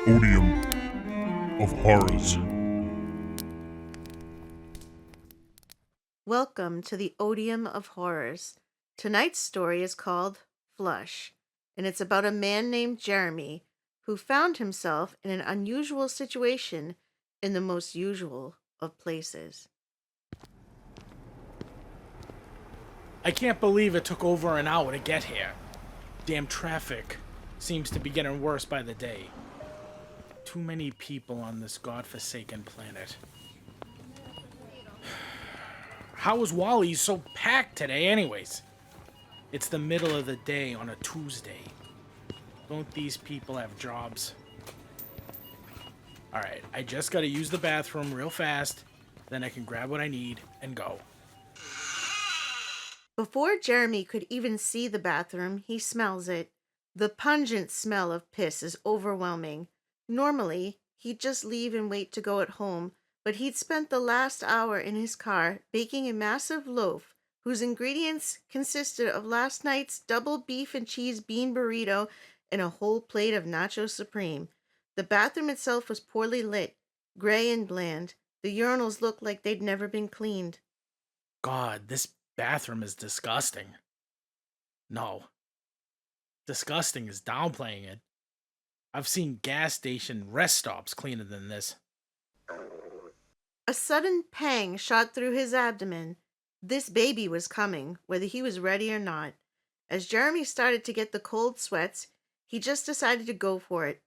Odeum of Horrors. Welcome to the Odeum of Horrors. Tonight's story is called Flush, and it's about a man named Jeremy who found himself in an unusual situation in the most usual of places. I can't believe it took over an hour to get here. Damn traffic seems to be getting worse by the day. Too many people on this godforsaken planet. How is Wally so packed today anyways? It's the middle of the day on a Tuesday. Don't these people have jobs? Alright, I just gotta use the bathroom real fast, then I can grab what I need and go. Before Jeremy could even see the bathroom, he smells it. The pungent smell of piss is overwhelming. Normally, he'd just leave and wait to go at home, but he'd spent the last hour in his car baking a massive loaf whose ingredients consisted of last night's double beef and cheese bean burrito and a whole plate of nacho supreme. The bathroom itself was poorly lit, gray and bland. The urinals looked like they'd never been cleaned. God, this bathroom is disgusting. No. Disgusting is downplaying it. I've seen gas station rest stops cleaner than this. A sudden pang shot through his abdomen. This baby was coming, whether he was ready or not. As Jeremy started to get the cold sweats, he just decided to go for it.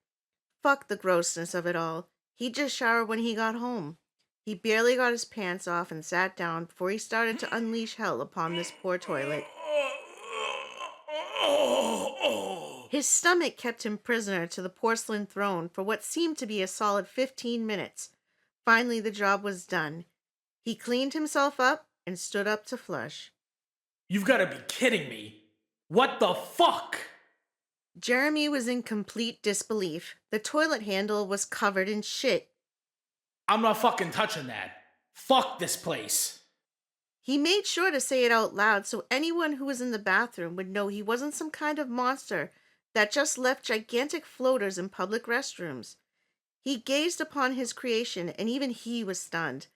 Fuck the grossness of it all. He'd just shower when he got home. He barely got his pants off and sat down before he started to unleash hell upon this poor toilet. His stomach kept him prisoner to the porcelain throne for what seemed to be a solid 15 minutes. Finally, the job was done. He cleaned himself up and stood up to flush. You've got to be kidding me. What the fuck? Jeremy was in complete disbelief. The toilet handle was covered in shit. I'm not fucking touching that. Fuck this place. He made sure to say it out loud so anyone who was in the bathroom would know he wasn't some kind of monster that just left gigantic floaters in public restrooms. He gazed upon his creation, and even he was stunned.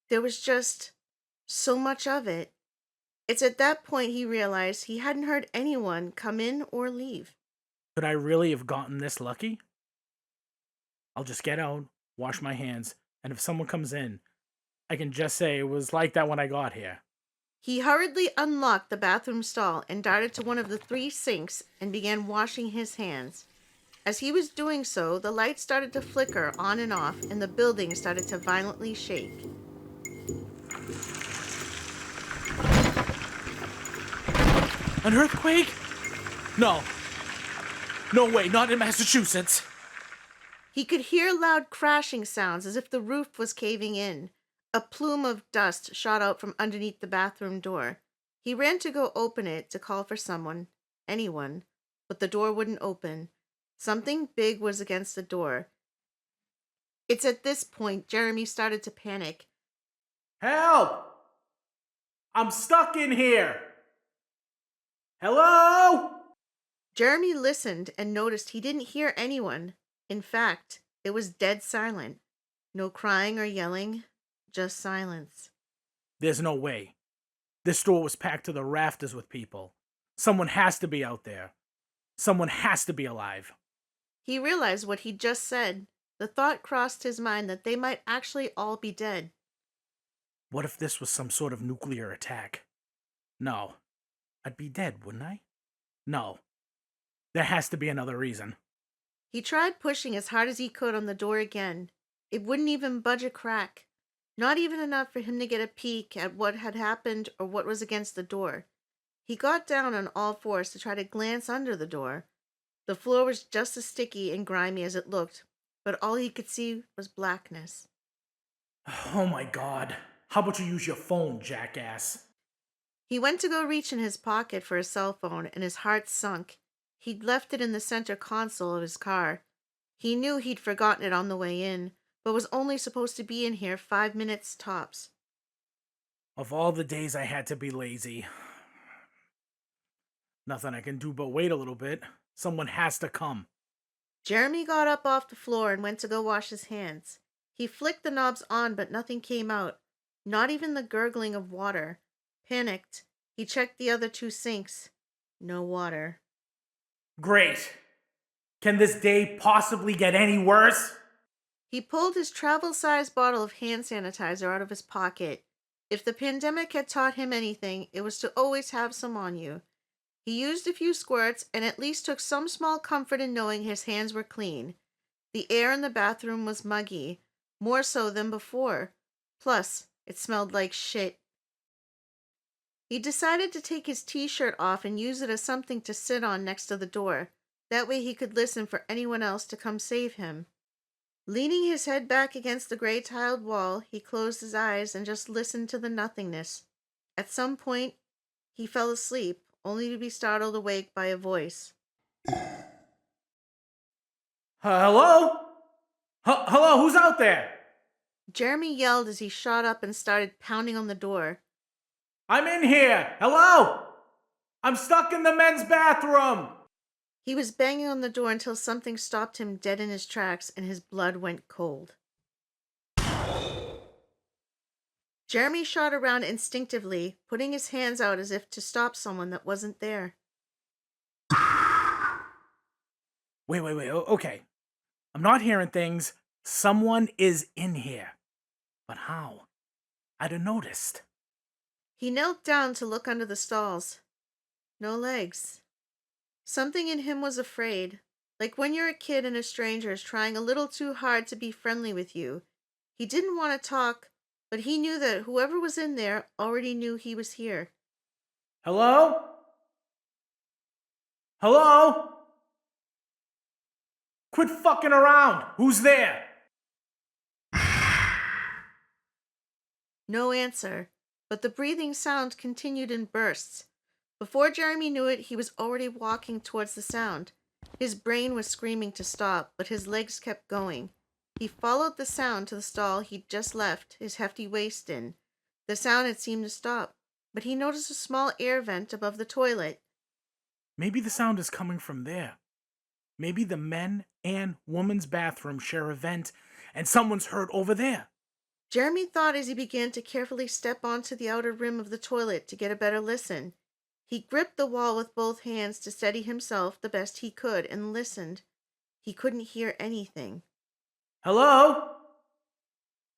There was just so much of it. It's at that point he realized he hadn't heard anyone come in or leave. Could I really have gotten this lucky? I'll just get out, wash my hands, and if someone comes in, I can just say it was like that when I got here. He hurriedly unlocked the bathroom stall and darted to one of the 3 sinks and began washing his hands. As he was doing so, the lights started to flicker on and off, and the building started to violently shake. An earthquake? No. No way, not in Massachusetts. He could hear loud crashing sounds as if the roof was caving in. A plume of dust shot out from underneath the bathroom door. He ran to go open it to call for someone, anyone, but the door wouldn't open. Something big was against the door. It's at this point Jeremy started to panic. Help! I'm stuck in here! Hello? Jeremy listened and noticed he didn't hear anyone. In fact, it was dead silent. No crying or yelling, just silence. There's no way. This store was packed to the rafters with people. Someone has to be out there. Someone has to be alive. He realized what he'd just said. The thought crossed his mind that they might actually all be dead. What if this was some sort of nuclear attack? No. I'd be dead, wouldn't I? No. There has to be another reason. He tried pushing as hard as he could on the door again. It wouldn't even budge a crack. Not even enough for him to get a peek at what had happened or what was against the door. He got down on all fours to try to glance under the door. The floor was just as sticky and grimy as it looked, but all he could see was blackness. Oh my god. How about you use your phone, jackass? He went to go reach in his pocket for his cell phone, and his heart sunk. He'd left it in the center console of his car. He knew he'd forgotten it on the way in, but was only supposed to be in here 5 minutes tops. Of all the days I had to be lazy. Nothing I can do but wait a little bit. Someone has to come. Jeremy got up off the floor and went to go wash his hands. He flicked the knobs on, but nothing came out, not even the gurgling of water. Panicked, he checked the other two sinks. No water. Great. Can this day possibly get any worse? He pulled his travel-sized bottle of hand sanitizer out of his pocket. If the pandemic had taught him anything, it was to always have some on you. He used a few squirts and at least took some small comfort in knowing his hands were clean. The air in the bathroom was muggy, more so than before. Plus, it smelled like shit. He decided to take his t-shirt off and use it as something to sit on next to the door. That way he could listen for anyone else to come save him. Leaning his head back against the gray tiled wall, he closed his eyes and just listened to the nothingness. At some point, he fell asleep, only to be startled awake by a voice. Hello? Hello, who's out there? Jeremy yelled as he shot up and started pounding on the door. I'm in here. Hello? I'm stuck in the men's bathroom. He was banging on the door until something stopped him dead in his tracks and his blood went cold. Jeremy shot around instinctively, putting his hands out as if to stop someone that wasn't there. Wait. Okay. I'm not hearing things. Someone is in here. But how? I'd have noticed. He knelt down to look under the stalls. No legs. Something in him was afraid, like when you're a kid and a stranger is trying a little too hard to be friendly with you. He didn't want to talk, but he knew that whoever was in there already knew he was here. Hello? Hello? Quit fucking around. Who's there? No answer, but the breathing sound continued in bursts. Before Jeremy knew it, he was already walking towards the sound. His brain was screaming to stop, but his legs kept going. He followed the sound to the stall he'd just left his hefty waist in. The sound had seemed to stop, but he noticed a small air vent above the toilet. Maybe the sound is coming from there. Maybe the men and woman's bathroom share a vent, and someone's hurt over there. Jeremy thought as he began to carefully step onto the outer rim of the toilet to get a better listen. He gripped the wall with both hands to steady himself the best he could and listened. He couldn't hear anything. Hello?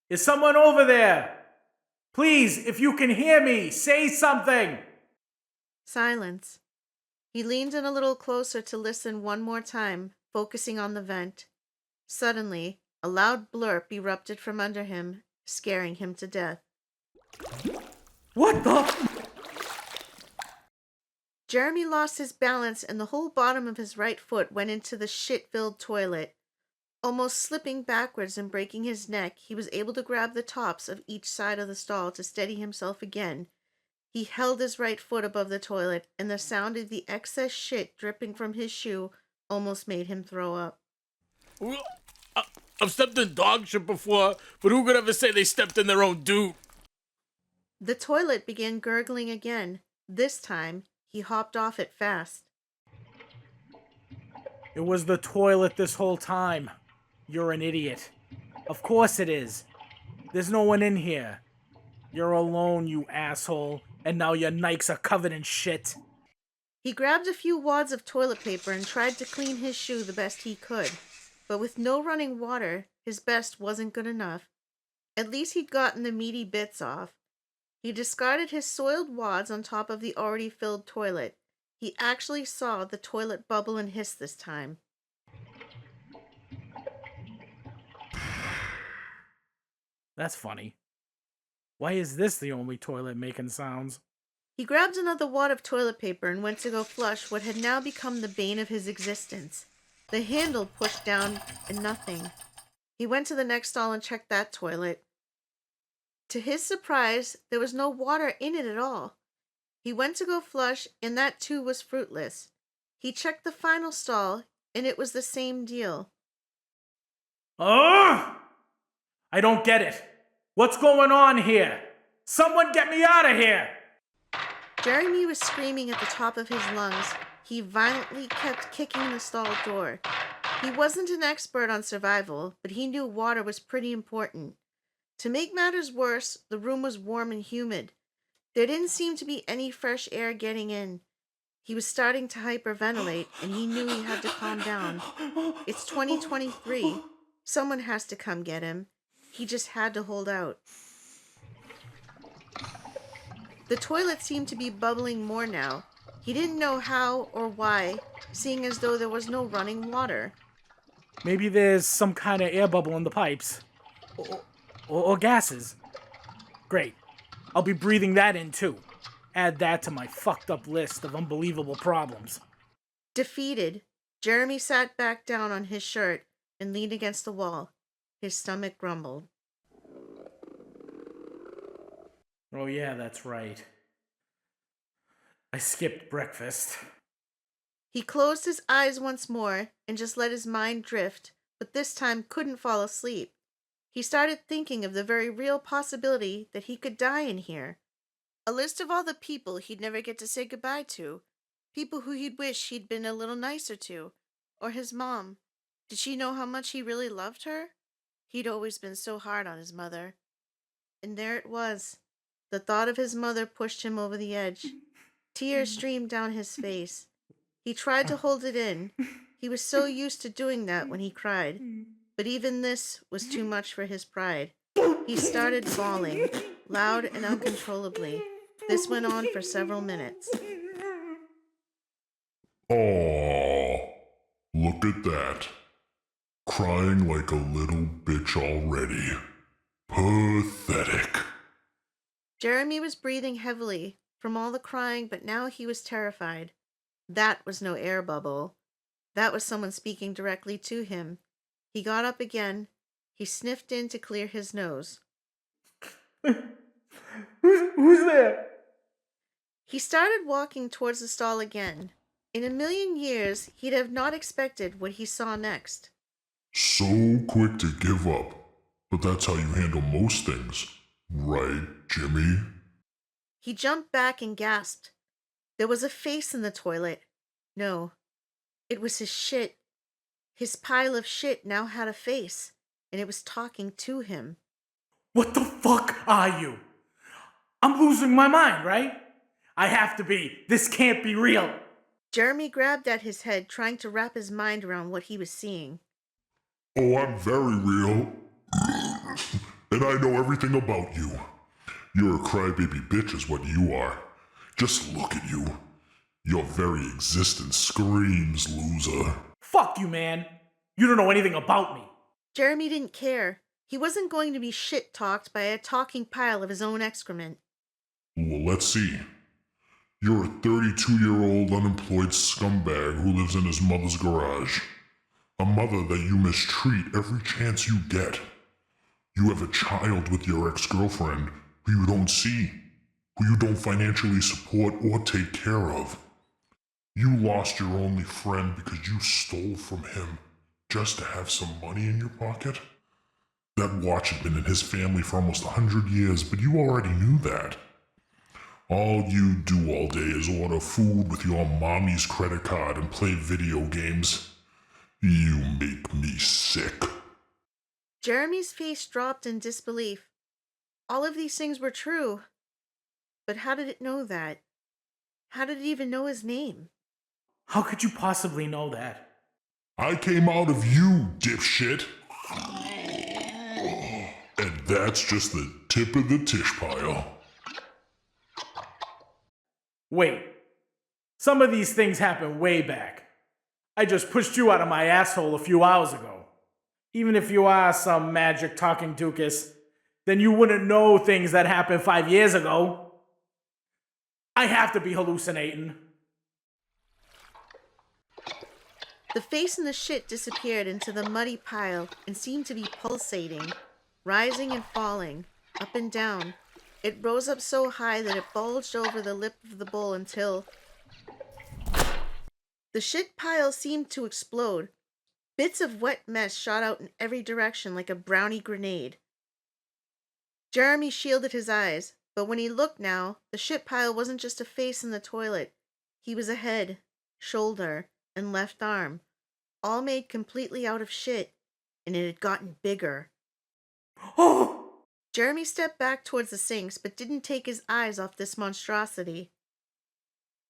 Is someone over there? Please, if you can hear me, say something. Silence. He leaned in a little closer to listen one more time, focusing on the vent. Suddenly, a loud blurp erupted from under him, scaring him to death. What the? Jeremy lost his balance and the whole bottom of his right foot went into the shit-filled toilet. Almost slipping backwards and breaking his neck, he was able to grab the tops of each side of the stall to steady himself again. He held his right foot above the toilet, and the sound of the excess shit dripping from his shoe almost made him throw up. I've stepped in dog shit before, but who could ever say they stepped in their own doo? The toilet began gurgling again. This time, he hopped off it fast. It was the toilet this whole time. You're an idiot. Of course it is. There's no one in here. You're alone, you asshole, and now your Nikes are covered in shit. He grabbed a few wads of toilet paper and tried to clean his shoe the best he could. But with no running water, his best wasn't good enough. At least he'd gotten the meaty bits off. He discarded his soiled wads on top of the already filled toilet. He actually saw the toilet bubble and hiss this time. That's funny. Why is this the only toilet making sounds? He grabbed another wad of toilet paper and went to go flush what had now become the bane of his existence. The handle pushed down and nothing. He went to the next stall and checked that toilet. To his surprise, there was no water in it at all. He went to go flush and that too was fruitless. He checked the final stall and it was the same deal. Ugh! I don't get it. What's going on here? Someone get me out of here! Jeremy was screaming at the top of his lungs. He violently kept kicking the stall door. He wasn't an expert on survival, but he knew water was pretty important. To make matters worse, the room was warm and humid. There didn't seem to be any fresh air getting in. He was starting to hyperventilate, and he knew he had to calm down. It's 2023. Someone has to come get him. He just had to hold out. The toilet seemed to be bubbling more now. He didn't know how or why, seeing as though there was no running water. Maybe there's some kind of air bubble in the pipes. Or gases. Great. I'll be breathing that in too. Add that to my fucked up list of unbelievable problems. Defeated, Jeremy sat back down on his shirt and leaned against the wall. His stomach grumbled. Oh yeah, that's right. I skipped breakfast. He closed his eyes once more and just let his mind drift, but this time couldn't fall asleep. He started thinking of the very real possibility that he could die in here. A list of all the people he'd never get to say goodbye to. People who he'd wish he'd been a little nicer to. Or his mom. Did she know how much he really loved her? He'd always been so hard on his mother. And there it was. The thought of his mother pushed him over the edge. Tears streamed down his face. He tried to hold it in. He was so used to doing that when he cried. But even this was too much for his pride. He started bawling, loud and uncontrollably. This went on for several minutes. Aww, look at that. Crying like a little bitch already. Pathetic. Jeremy was breathing heavily from all the crying, but now he was terrified. That was no air bubble. That was someone speaking directly to him. He got up again. He sniffed in to clear his nose. Who's there? He started walking towards the stall again. In a million years, he'd have not expected what he saw next. So quick to give up. But that's how you handle most things. Right, Jimmy? He jumped back and gasped. There was a face in the toilet. No, it was his shit. His pile of shit now had a face, and it was talking to him. What the fuck are you? I'm losing my mind, right? I have to be. This can't be real. Jeremy grabbed at his head, trying to wrap his mind around what he was seeing. Oh, I'm very real. And I know everything about you. You're a crybaby bitch is what you are. Just look at you. Your very existence screams loser. Fuck you, man. You don't know anything about me. Jeremy didn't care. He wasn't going to be shit-talked by a talking pile of his own excrement. Well, let's see. You're a 32-year-old unemployed scumbag who lives in his mother's garage. A mother that you mistreat every chance you get. You have a child with your ex-girlfriend who you don't see, who you don't financially support or take care of. You lost your only friend because you stole from him just to have some money in your pocket? That watch had been in his family for almost 100 years, but you already knew that. All you do all day is order food with your mommy's credit card and play video games. You make me sick. Jeremy's face dropped in disbelief. All of these things were true. But how did it know that? How did it even know his name? How could you possibly know that? I came out of you, dipshit. And that's just the tip of the tish pile. Wait. Some of these things happened way back. I just pushed you out of my asshole a few hours ago. Even if you are some magic talking dookus, then you wouldn't know things that happened 5 years ago. I have to be hallucinating. The face in the shit disappeared into the muddy pile and seemed to be pulsating, rising and falling, up and down. It rose up so high that it bulged over the lip of the bowl until... The shit pile seemed to explode. Bits of wet mess shot out in every direction like a brownie grenade. Jeremy shielded his eyes, but when he looked now, the shit pile wasn't just a face in the toilet. He was a head, shoulder, and left arm. all made completely out of shit, and it had gotten bigger. Oh! Jeremy stepped back towards the sinks, but didn't take his eyes off this monstrosity.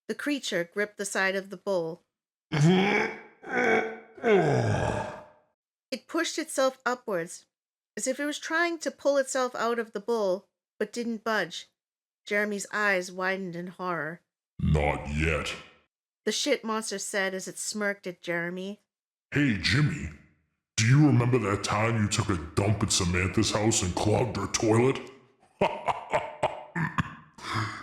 The creature gripped the side of the bowl. It pushed itself upwards, as if it was trying to pull itself out of the bowl, but didn't budge. Jeremy's eyes widened in horror. Not yet. The shit monster said as it smirked at Jeremy. Hey, Jimmy, do you remember that time you took a dump at Samantha's house and clogged her toilet?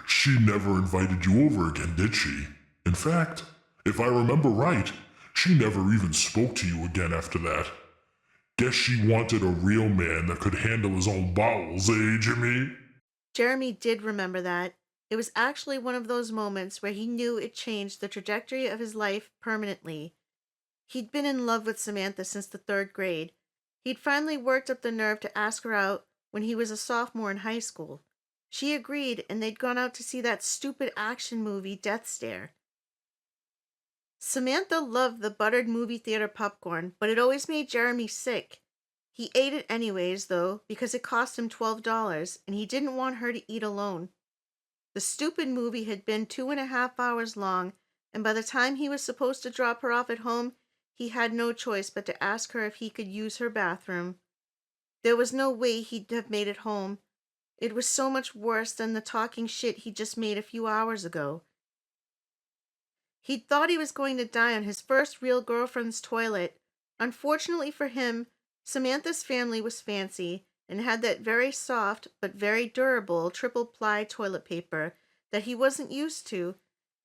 She never invited you over again, did she? In fact, if I remember right, she never even spoke to you again after that. Guess she wanted a real man that could handle his own bowels, eh, Jimmy? Jeremy did remember that. It was actually one of those moments where he knew it changed the trajectory of his life permanently. He'd been in love with Samantha since the 3rd grade. He'd finally worked up the nerve to ask her out when he was a sophomore in high school. She agreed, and they'd gone out to see that stupid action movie, Death Stare. Samantha loved the buttered movie theater popcorn, but it always made Jeremy sick. He ate it anyways, though, because it cost him $12, and he didn't want her to eat alone. The stupid movie had been 2.5 hours long, and by the time he was supposed to drop her off at home, he had no choice but to ask her if he could use her bathroom. There was no way he'd have made it home. It was so much worse than the talking shit he just made a few hours ago. He'd thought he was going to die on his first real girlfriend's toilet. Unfortunately for him, Samantha's family was fancy and had that very soft but very durable triple-ply toilet paper that he wasn't used to.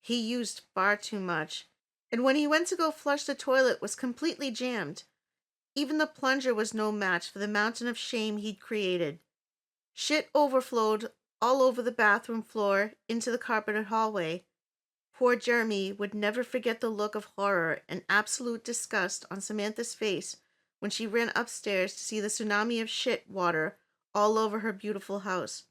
He used far too much, and when he went to go flush the toilet was completely jammed. Even the plunger was no match for the mountain of shame he'd created. Shit overflowed all over the bathroom floor into the carpeted hallway. Poor Jeremy would never forget the look of horror and absolute disgust on Samantha's face when she ran upstairs to see the tsunami of shit water all over her beautiful house.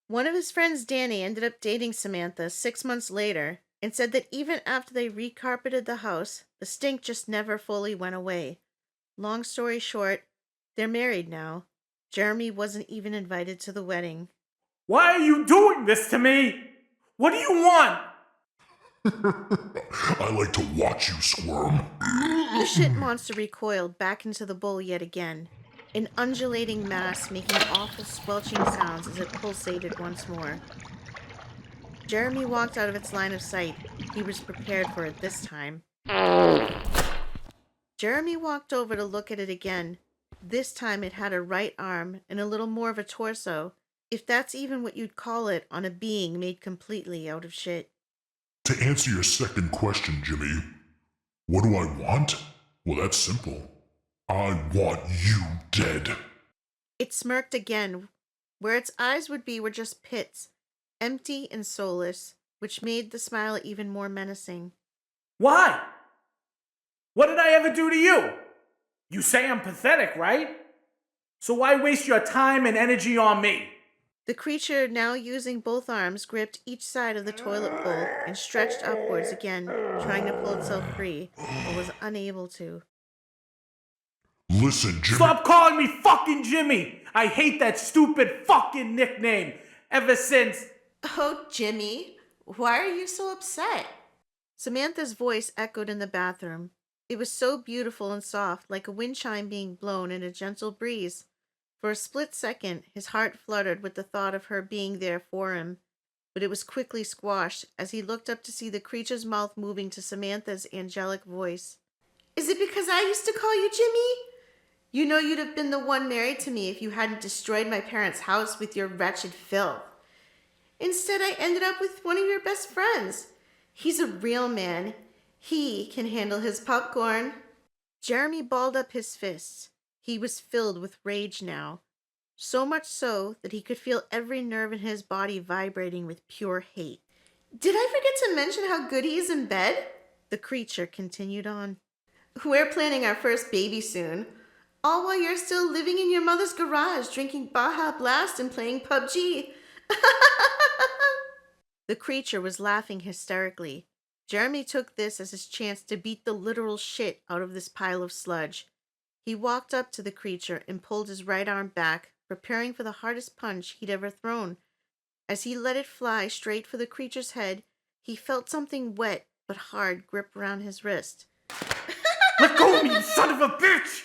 One of his friends, Danny, ended up dating Samantha 6 months later and said that even after they recarpeted the house, the stink just never fully went away. Long story short, they're married now. Jeremy wasn't even invited to the wedding. Why are you doing this to me? What do you want? I like to watch you squirm. The shit monster recoiled back into the bowl yet again, an undulating mass making awful squelching sounds as it pulsated once more. Jeremy walked out of its line of sight. He was prepared for it this time. Jeremy walked over to look at it again. This time it had a right arm and a little more of a torso, if that's even what you'd call it on a being made completely out of shit. To answer your second question, Jimmy, what do I want? Well, that's simple. I want you dead. It smirked again. Where its eyes would be were just pits, empty and soulless, which made the smile even more menacing. Why? What did I ever do to you? You say I'm pathetic, right? So why waste your time and energy on me? The creature, now using both arms, gripped each side of the toilet bowl and stretched upwards again, trying to pull itself free, but was unable to. Listen, Jimmy. Stop calling me fucking Jimmy! I hate that stupid fucking nickname ever since... Oh, Jimmy, why are you so upset? Samantha's voice echoed in the bathroom. It was so beautiful and soft, like a wind chime being blown in a gentle breeze. For a split second, his heart fluttered with the thought of her being there for him, but it was quickly squashed as he looked up to see the creature's mouth moving to Samantha's angelic voice. Is it because I used to call you Jimmy? You know you'd have been the one married to me if you hadn't destroyed my parents' house with your wretched filth. Instead, I ended up with one of your best friends. He's a real man. He can handle his popcorn. Jeremy balled up his fists. He was filled with rage now, so much so that he could feel every nerve in his body vibrating with pure hate. Did I forget to mention how good he is in bed? The creature continued on. We're planning our first baby soon, all while you're still living in your mother's garage, drinking Baja Blast and playing PUBG. The creature was laughing hysterically. Jeremy took this as his chance to beat the literal shit out of this pile of sludge. He walked up to the creature and pulled his right arm back, preparing for the hardest punch he'd ever thrown. As he let it fly straight for the creature's head, he felt something wet but hard grip around his wrist. Let go of me, you son of a bitch!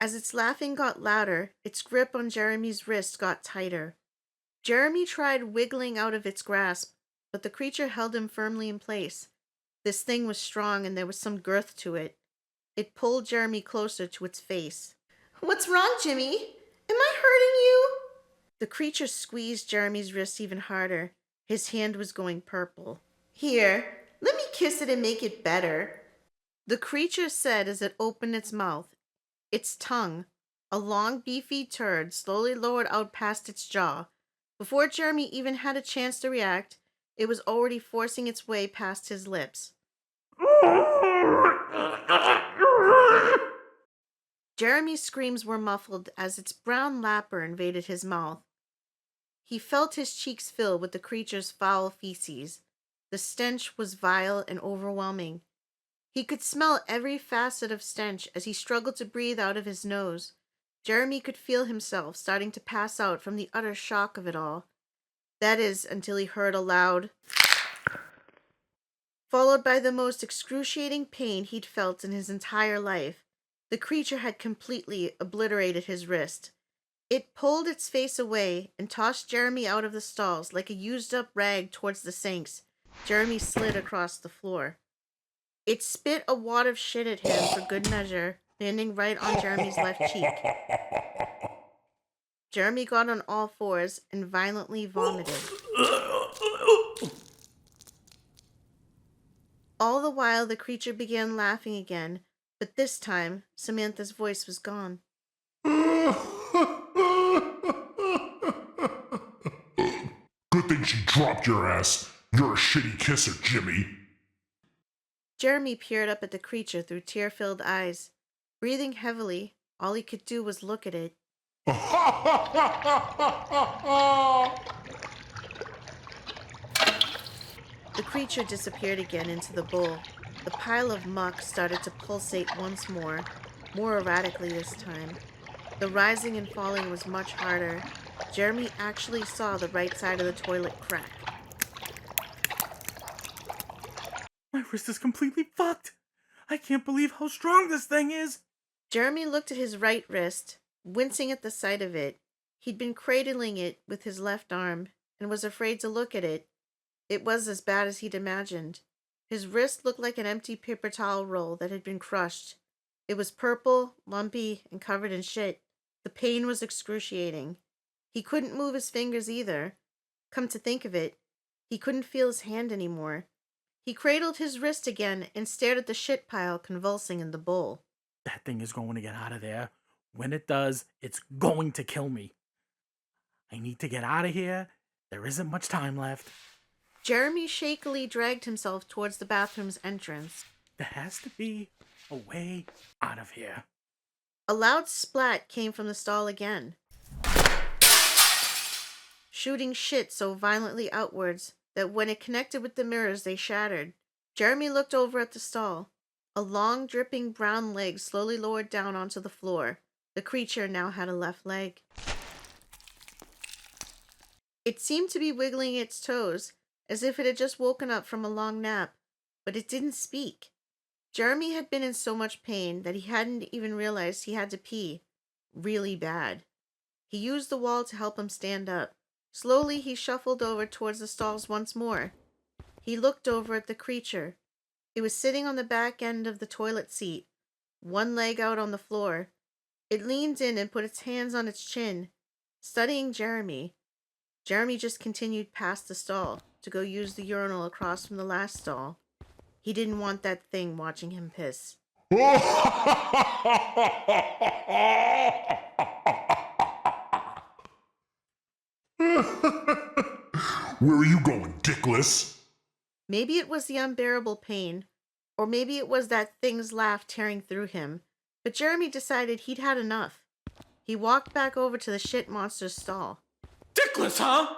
As its laughing got louder, its grip on Jeremy's wrist got tighter. Jeremy tried wiggling out of its grasp, but the creature held him firmly in place. This thing was strong and there was some girth to it. It pulled Jeremy closer to its face. "What's wrong, Jimmy? Am I hurting you?" The creature squeezed Jeremy's wrist even harder. His hand was going purple. "Here, let me kiss it and make it better," the creature said as it opened its mouth. Its tongue, a long beefy turd, slowly lowered out past its jaw. Before Jeremy even had a chance to react, it was already forcing its way past his lips. Jeremy's screams were muffled as its brown lapper invaded his mouth. He felt his cheeks fill with the creature's foul feces. The stench was vile and overwhelming. He could smell every facet of stench as he struggled to breathe out of his nose. Jeremy could feel himself starting to pass out from the utter shock of it all. That is, until he heard a loud, followed by the most excruciating pain he'd felt in his entire life. The creature had completely obliterated his wrist. It pulled its face away and tossed Jeremy out of the stalls like a used-up rag towards the sinks. Jeremy slid across the floor. It spit a wad of shit at him for good measure, landing right on Jeremy's left cheek. Jeremy got on all fours and violently vomited. All the while, the creature began laughing again, but this time, Samantha's voice was gone. Good thing she dropped your ass. You're a shitty kisser, Jimmy. Jeremy peered up at the creature through tear-filled eyes. Breathing heavily, all he could do was look at it. The creature disappeared again into the bowl. The pile of muck started to pulsate once more erratically this time. The rising and falling was much harder. Jeremy actually saw the right side of the toilet crack. My wrist is completely fucked. I can't believe how strong this thing is. Jeremy looked at his right wrist, wincing at the sight of it. He'd been cradling it with his left arm and was afraid to look at it. It was as bad as he'd imagined. His wrist looked like an empty paper towel roll that had been crushed. It was purple, lumpy, and covered in shit. The pain was excruciating. He couldn't move his fingers either. Come to think of it, he couldn't feel his hand anymore. He cradled his wrist again and stared at the shit pile convulsing in the bowl. That thing is going to get out of there. When it does, it's going to kill me. I need to get out of here. There isn't much time left. Jeremy shakily dragged himself towards the bathroom's entrance. There has to be a way out of here. A loud splat came from the stall again, shooting shit so violently outwards that when it connected with the mirrors, they shattered. Jeremy looked over at the stall. A long, dripping brown leg slowly lowered down onto the floor. The creature now had a left leg. It seemed to be wiggling its toes, as if it had just woken up from a long nap, but it didn't speak. Jeremy had been in so much pain that he hadn't even realized he had to pee. Really bad. He used the wall to help him stand up. Slowly, he shuffled over towards the stalls once more. He looked over at the creature. It was sitting on the back end of the toilet seat, one leg out on the floor. It leaned in and put its hands on its chin, studying Jeremy. Jeremy just continued past the stall to go use the urinal across from the last stall. He didn't want that thing watching him piss. Where are you going, dickless? Maybe it was the unbearable pain, or maybe it was that thing's laugh tearing through him, but Jeremy decided he'd had enough. He walked back over to the shit monster's stall. Dickless, huh?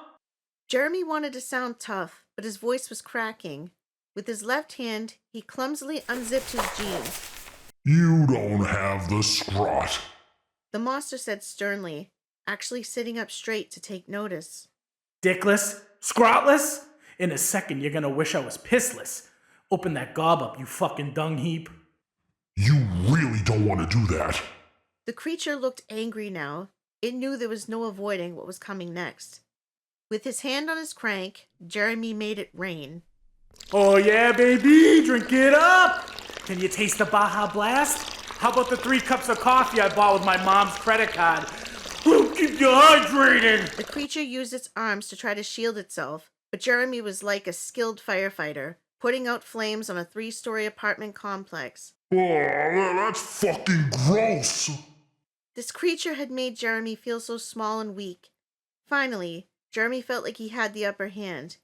Jeremy wanted to sound tough, but his voice was cracking. With his left hand, he clumsily unzipped his jeans. You don't have the scrot. The monster said sternly, actually sitting up straight to take notice. Dickless? Scrotless? In a second, you're gonna wish I was pissless. Open that gob up, you fucking dung heap. You really don't want to do that. The creature looked angry now. It knew there was no avoiding what was coming next. With his hand on his crank, Jeremy made it rain. Oh yeah, baby, drink it up! Can you taste the Baja Blast? How about the 3 cups of coffee I bought with my mom's credit card? We'll keep you hydrated! The creature used its arms to try to shield itself, but Jeremy was like a skilled firefighter, putting out flames on a 3-story apartment complex. Oh, that's fucking gross. This creature had made Jeremy feel so small and weak. Finally, Jeremy felt like he had the upper hand.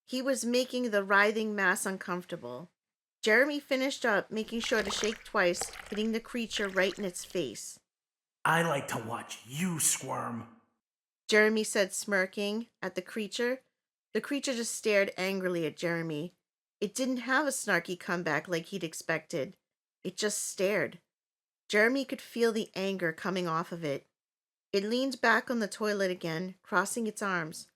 He was making the writhing mass uncomfortable. Jeremy finished up, making sure to shake twice, hitting the creature right in its face. I like to watch you squirm. Jeremy said, smirking at the creature. The creature just stared angrily at Jeremy. It didn't have a snarky comeback like he'd expected. It just stared. Jeremy could feel the anger coming off of it. It leaned back on the toilet again, crossing its arms.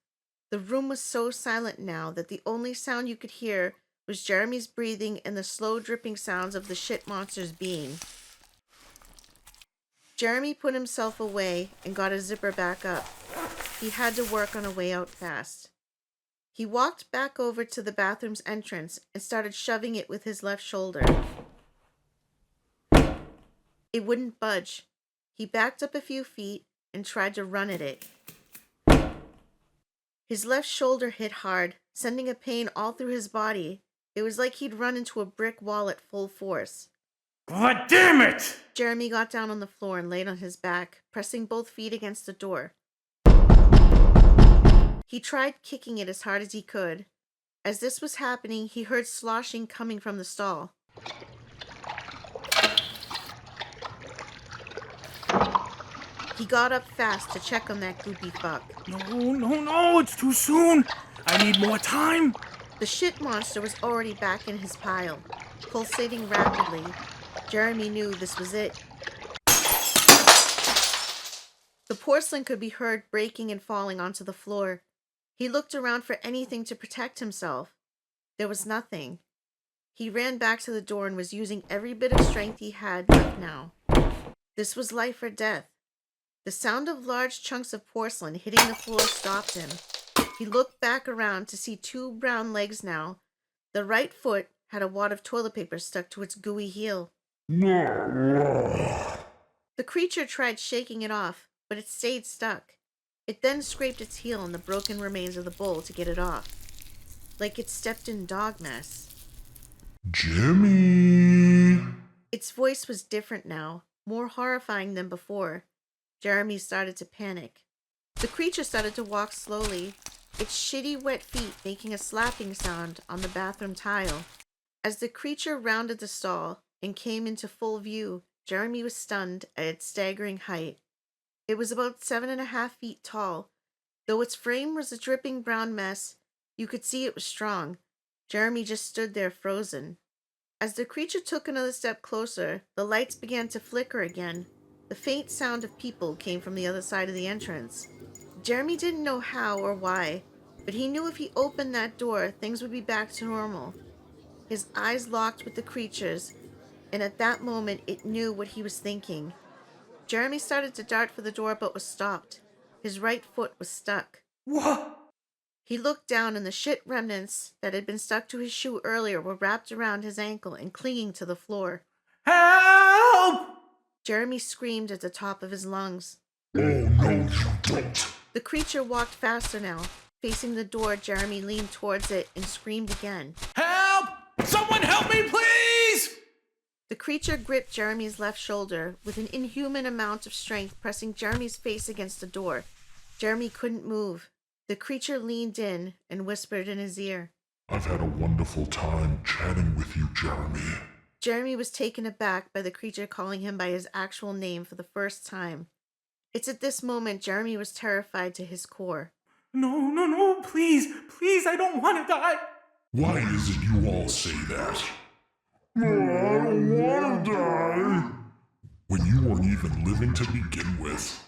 The room was so silent now that the only sound you could hear was Jeremy's breathing and the slow dripping sounds of the shit monster's being. Jeremy put himself away and got his zipper back up. He had to work on a way out fast. He walked back over to the bathroom's entrance and started shoving it with his left shoulder. It wouldn't budge. He backed up a few feet and tried to run at it. His left shoulder hit hard, sending a pain all through his body. It was like he'd run into a brick wall at full force. God damn it! Jeremy got down on the floor and laid on his back, pressing both feet against the door. He tried kicking it as hard as he could. As this was happening, he heard sloshing coming from the stall. He got up fast to check on that goopy fuck. No, it's too soon. I need more time. The shit monster was already back in his pile, pulsating rapidly. Jeremy knew this was it. The porcelain could be heard breaking and falling onto the floor. He looked around for anything to protect himself. There was nothing. He ran back to the door and was using every bit of strength he had left now. This was life or death. The sound of large chunks of porcelain hitting the floor stopped him. He looked back around to see 2 brown legs now. The right foot had a wad of toilet paper stuck to its gooey heel. The creature tried shaking it off, but it stayed stuck. It then scraped its heel on the broken remains of the bowl to get it off, like it stepped in dog mess. Jimmy! Its voice was different now, more horrifying than before. Jeremy started to panic. The creature started to walk slowly, its shitty wet feet making a slapping sound on the bathroom tile. As the creature rounded the stall and came into full view, Jeremy was stunned at its staggering height. It was about 7.5 feet tall. Though its frame was a dripping brown mess, you could see it was strong. Jeremy just stood there frozen. As the creature took another step closer, the lights began to flicker again. The faint sound of people came from the other side of the entrance. Jeremy didn't know how or why, but he knew if he opened that door, things would be back to normal. His eyes locked with the creature's, and at that moment it knew what he was thinking. Jeremy started to dart for the door but was stopped. His right foot was stuck. What? He looked down and the shit remnants that had been stuck to his shoe earlier were wrapped around his ankle and clinging to the floor. Help! Jeremy screamed at the top of his lungs. Oh, no, you don't. The creature walked faster now. Facing the door, Jeremy leaned towards it and screamed again. Help! Someone help me, please! The creature gripped Jeremy's left shoulder with an inhuman amount of strength, pressing Jeremy's face against the door. Jeremy couldn't move. The creature leaned in and whispered in his ear. I've had a wonderful time chatting with you, Jeremy. Jeremy was taken aback by the creature calling him by his actual name for the first time. It's at this moment Jeremy was terrified to his core. No, please, I don't want to die. Why is it you all say that? I don't want to die. When you weren't even living to begin with.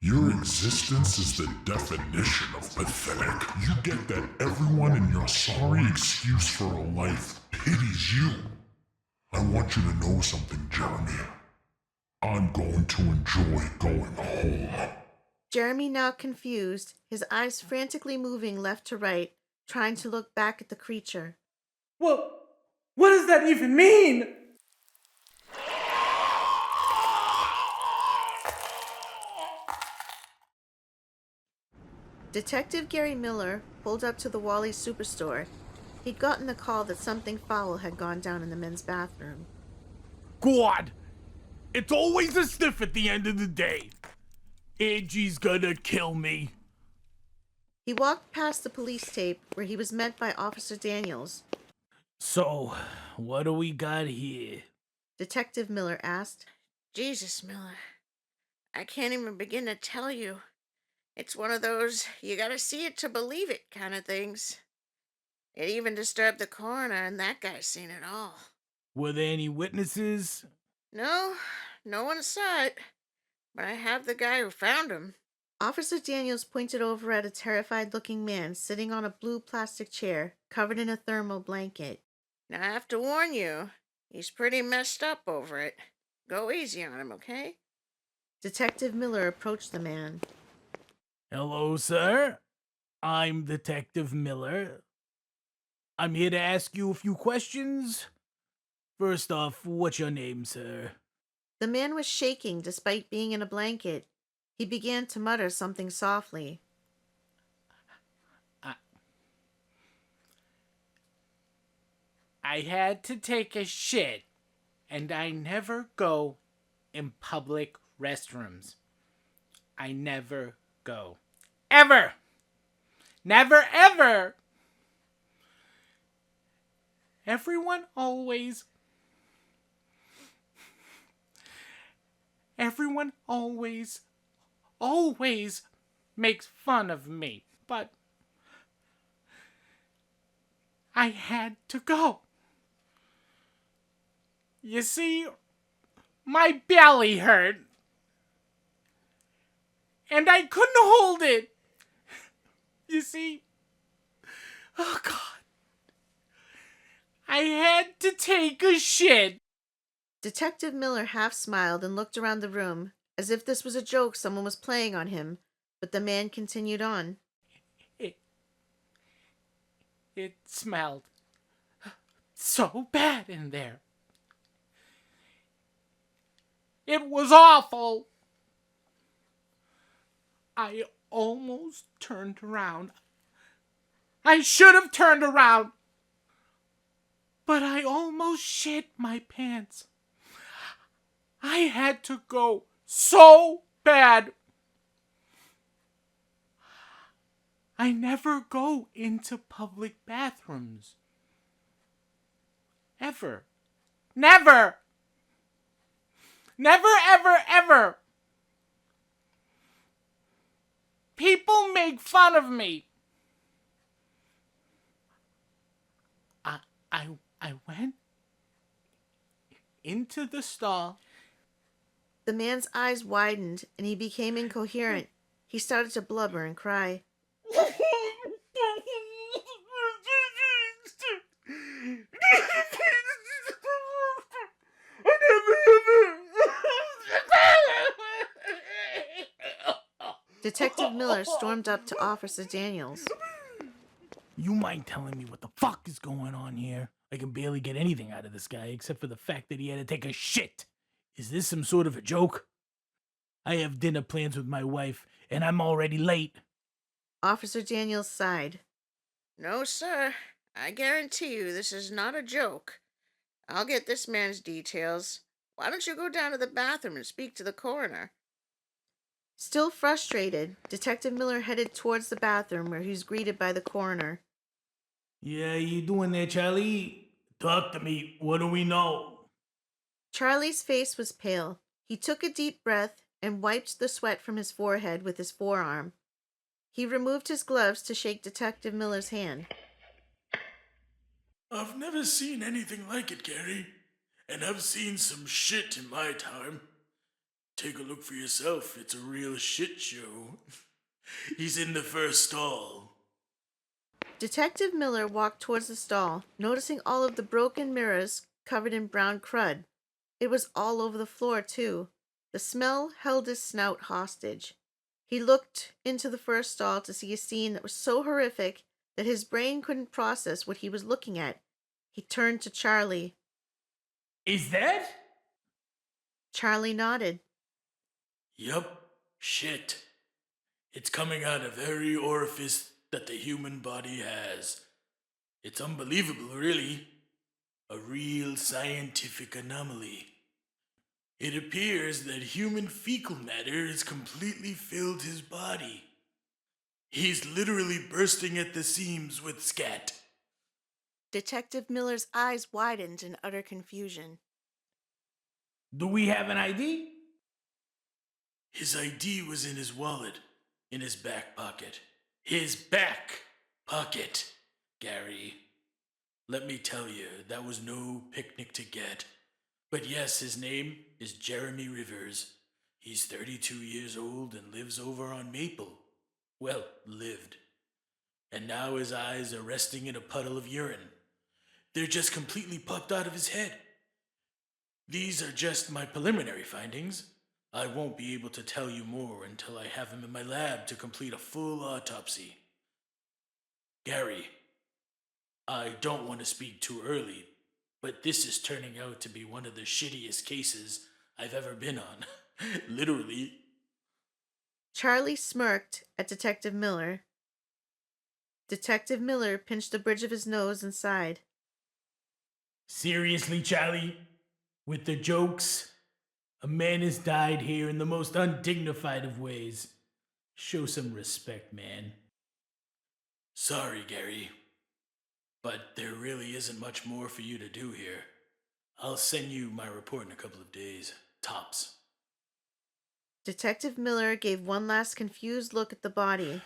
Your existence is the definition of pathetic. You get that everyone in your sorry excuse for a life pities you. I want you to know something, Jeremy. I'm going to enjoy going home. Jeremy, now confused, his eyes frantically moving left to right, trying to look back at the creature. Well, what does that even mean? Detective Gary Miller pulled up to the Wally's Superstore. He'd gotten the call that something foul had gone down in the men's bathroom. God, it's always a sniff at the end of the day. Angie's gonna kill me. He walked past the police tape where he was met by Officer Daniels. So, what do we got here? Detective Miller asked. Jesus, Miller. I can't even begin to tell you. It's one of those you gotta see it to believe it kind of things. It even disturbed the coroner, and that guy's seen it all. Were there any witnesses? No, no one saw it, but I have the guy who found him. Officer Daniels pointed over at a terrified-looking man sitting on a blue plastic chair covered in a thermal blanket. Now, I have to warn you, he's pretty messed up over it. Go easy on him, okay? Detective Miller approached the man. Hello, sir. I'm Detective Miller. I'm here to ask you a few questions. First off, what's your name, sir? The man was shaking despite being in a blanket. He began to mutter something softly. I had to take a shit, and I never go in public restrooms. I never go. Ever! Never, ever! Everyone always makes fun of me, but I had to go. You see, my belly hurt, and I couldn't hold it. You see, oh God, I had to take a shit. Detective Miller half smiled and looked around the room, as if this was a joke someone was playing on him, but the man continued on. It smelled so bad in there. It was awful. I almost turned around. I should have turned around. But I almost shit my pants. I had to go so bad. I never go into public bathrooms. Ever. Never. Never, ever, ever. People make fun of me. I went into the stall. The man's eyes widened and he became incoherent. He started to blubber and cry. Detective Miller stormed up to Officer Daniels. You mind telling me what the fuck is going on here? I can barely get anything out of this guy except for the fact that he had to take a shit. Is this some sort of a joke? I have dinner plans with my wife, and I'm already late. Officer Daniels sighed. No, sir. I guarantee you this is not a joke. I'll get this man's details. Why don't you go down to the bathroom and speak to the coroner? Still frustrated, Detective Miller headed towards the bathroom where he was greeted by the coroner. Yeah, you doing there, Charlie? Talk to me. What do we know? Charlie's face was pale. He took a deep breath and wiped the sweat from his forehead with his forearm. He removed his gloves to shake Detective Miller's hand. I've never seen anything like it, Gary. And I've seen some shit in my time. Take a look for yourself. It's a real shit show. He's in the first stall. Detective Miller walked towards the stall, noticing all of the broken mirrors covered in brown crud. It was all over the floor, too. The smell held his snout hostage. He looked into the first stall to see a scene that was so horrific that his brain couldn't process what he was looking at. He turned to Charlie. Is that? Charlie nodded. Yup, shit. It's coming out of every orifice that the human body has. It's unbelievable, really. A real scientific anomaly. It appears that human fecal matter has completely filled his body. He's literally bursting at the seams with scat. Detective Miller's eyes widened in utter confusion. Do we have an ID? His ID was in his wallet, in his back pocket. His back pocket, Gary. Let me tell you, that was no picnic to get. But yes, his name is Jeremy Rivers. He's 32 years old and lives over on Maple. Well, lived. And now his eyes are resting in a puddle of urine. They're just completely popped out of his head. These are just my preliminary findings. I won't be able to tell you more until I have him in my lab to complete a full autopsy. Gary, I don't want to speak too early, but this is turning out to be one of the shittiest cases I've ever been on. Literally. Charlie smirked at Detective Miller. Detective Miller pinched the bridge of his nose and sighed. Seriously, Charlie? With the jokes? A man has died here in the most undignified of ways. Show some respect, man. Sorry, Gary. But there really isn't much more for you to do here. I'll send you my report in a couple of days. Tops. Detective Miller gave one last confused look at the body.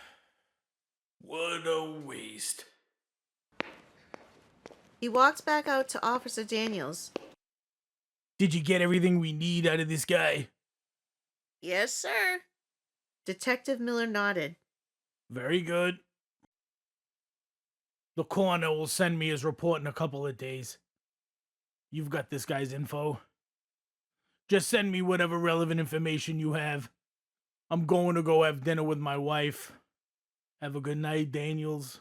What a waste. He walked back out to Officer Daniels. Did you get everything we need out of this guy? Yes, sir. Detective Miller nodded. Very good. The coroner will send me his report in a couple of days. You've got this guy's info. Just send me whatever relevant information you have. I'm going to go have dinner with my wife. Have a good night, Daniels.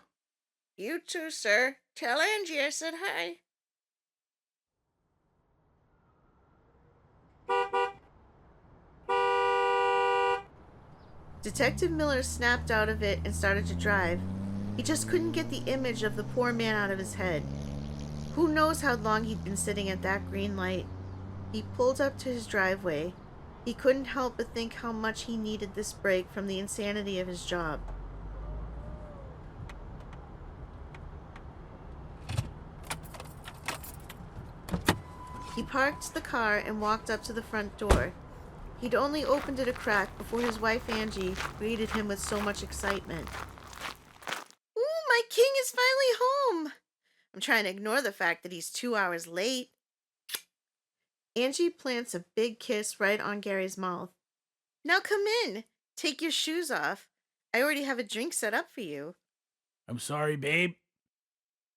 You too, sir. Tell Angie I said hi. Detective Miller snapped out of it and started to drive. He just couldn't get the image of the poor man out of his head. Who knows how long he'd been sitting at that green light? He pulled up to his driveway. He couldn't help but think how much he needed this break from the insanity of his job. He parked the car and walked up to the front door. He'd only opened it a crack before his wife Angie greeted him with so much excitement. Ooh, my king is finally home! I'm trying to ignore the fact that he's 2 hours late. Angie plants a big kiss right on Gary's mouth. Now come in. Take your shoes off. I already have a drink set up for you. I'm sorry, babe.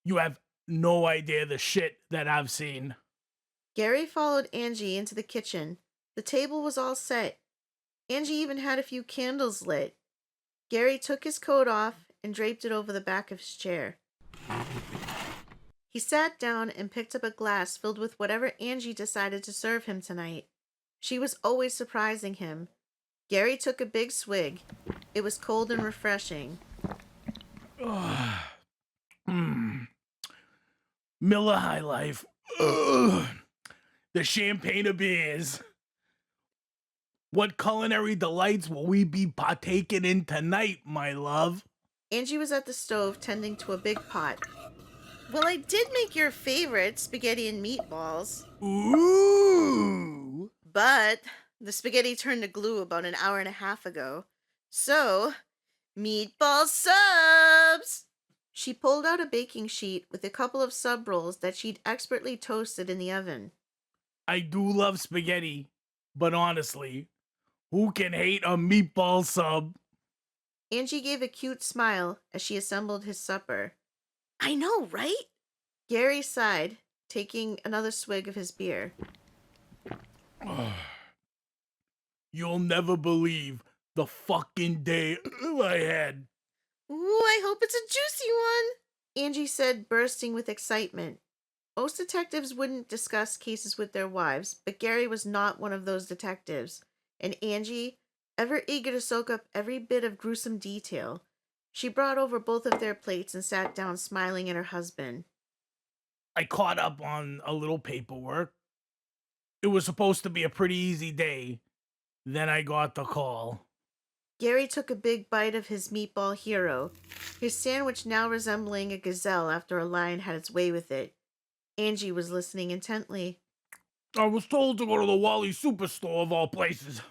You have no idea the shit that I've seen. Gary followed Angie into the kitchen. The table was all set. Angie even had a few candles lit. Gary took his coat off and draped it over the back of his chair. He sat down and picked up a glass filled with whatever Angie decided to serve him tonight. She was always surprising him. Gary took a big swig. It was cold and refreshing. Miller High Life. Ugh. The champagne of beers. What culinary delights will we be partaking in tonight, my love? Angie was at the stove tending to a big pot. Well, I did make your favorite, spaghetti and meatballs. Ooh! But the spaghetti turned to glue about an hour and a half ago. So, meatball subs! She pulled out a baking sheet with a couple of sub rolls that she'd expertly toasted in the oven. I do love spaghetti, but honestly, who can hate a meatball sub? Angie gave a cute smile as she assembled his supper. I know, right? Gary sighed, taking another swig of his beer. You'll never believe the fucking day I had. Ooh, I hope it's a juicy one, Angie said, bursting with excitement. Most detectives wouldn't discuss cases with their wives, but Gary was not one of those detectives, and Angie, ever eager to soak up every bit of gruesome detail, she brought over both of their plates and sat down smiling at her husband. I caught up on a little paperwork. It was supposed to be a pretty easy day. Then I got the call. Gary took a big bite of his meatball hero, his sandwich now resembling a gazelle after a lion had its way with it. Angie was listening intently. I was told to go to the Wally Superstore of all places.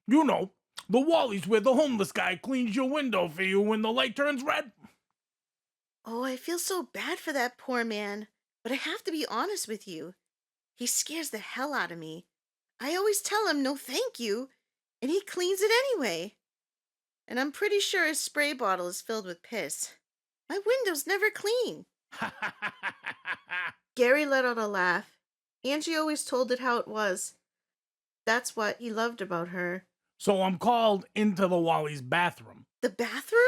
You know, the Wally's where the homeless guy cleans your window for you when the light turns red. Oh, I feel so bad for that poor man, but I have to be honest with you. He scares the hell out of me. I always tell him no thank you, and he cleans it anyway. And I'm pretty sure his spray bottle is filled with piss. My window's never clean. Gary let out a laugh. Angie always told it how it was. That's what he loved about her. So I'm called into the Wally's bathroom. The bathroom?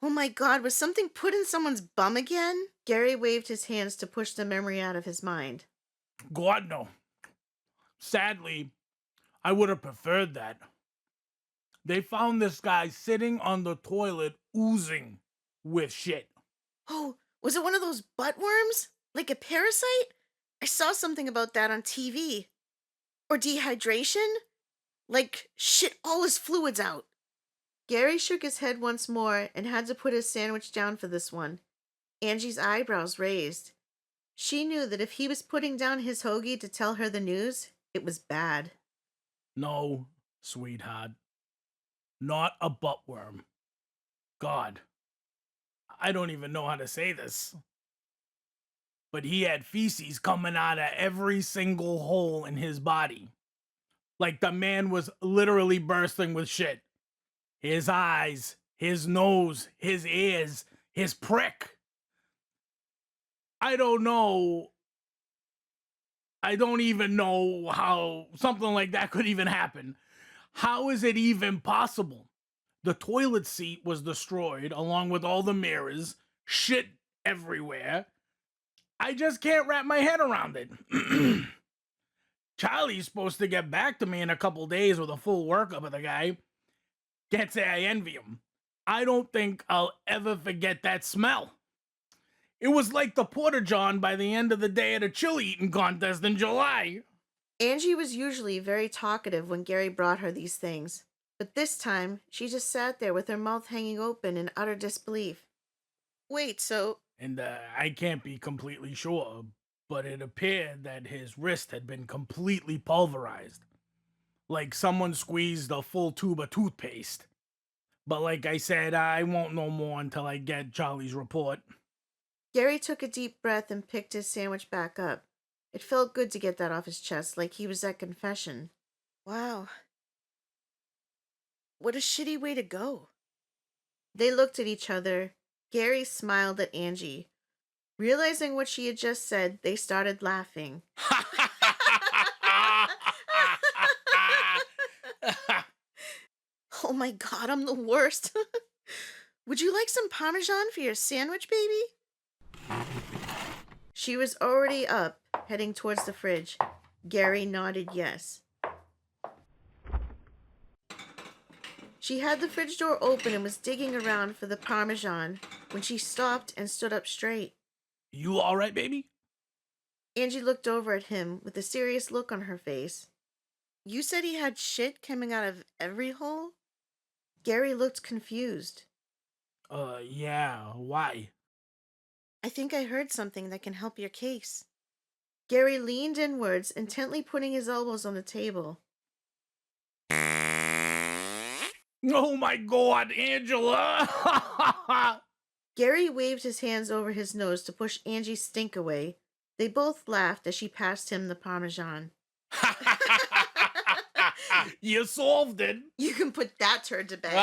Oh my God, was something put in someone's bum again? Gary waved his hands to push the memory out of his mind. God, no. Sadly, I would have preferred that. They found this guy sitting on the toilet oozing with shit. Oh, was it one of those butt worms? Like a parasite? I saw something about that on TV. Or dehydration? Like shit all his fluids out. Gary shook his head once more and had to put his sandwich down for this one. Angie's eyebrows raised. She knew that if he was putting down his hoagie to tell her the news, it was bad. No, sweetheart. Not a buttworm. God, I don't even know how to say this. But he had feces coming out of every single hole in his body. Like the man was literally bursting with shit. His eyes, his nose, his ears, his prick. I don't know. I don't even know how something like that could even happen. How is it even possible? The toilet seat was destroyed along with all the mirrors, shit everywhere. I just can't wrap my head around it. Charlie's supposed to get back to me in a couple days with a full workup of the guy. Can't say I envy him. I don't think I'll ever forget that smell. It was like the Porta John by the end of the day at a chili eating contest in July. Angie was usually very talkative when Gary brought her these things, but this time she just sat there with her mouth hanging open in utter disbelief. Wait, so... And I can't be completely sure, but it appeared that his wrist had been completely pulverized. Like someone squeezed a full tube of toothpaste. But like I said, I won't know more until I get Charlie's report. Gary took a deep breath and picked his sandwich back up. It felt good to get that off his chest, like he was at confession. Wow. What a shitty way to go. They looked at each other. Gary smiled at Angie. Realizing what she had just said, they started laughing. Oh my God, I'm the worst. Would you like some Parmesan for your sandwich, baby? She was already up, heading towards the fridge. Gary nodded yes. She had the fridge door open and was digging around for the Parmesan when she stopped and stood up straight. You all right, baby? Angie looked over at him with a serious look on her face. You said he had shit coming out of every hole? Gary looked confused. Yeah, why? I think I heard something that can help your case. Gary leaned inwards, intently putting his elbows on the table. Oh my God, Angela! Gary waved his hands over his nose to push Angie's stink away. They both laughed as she passed him the Parmesan. You solved it. You can put that turd to bed.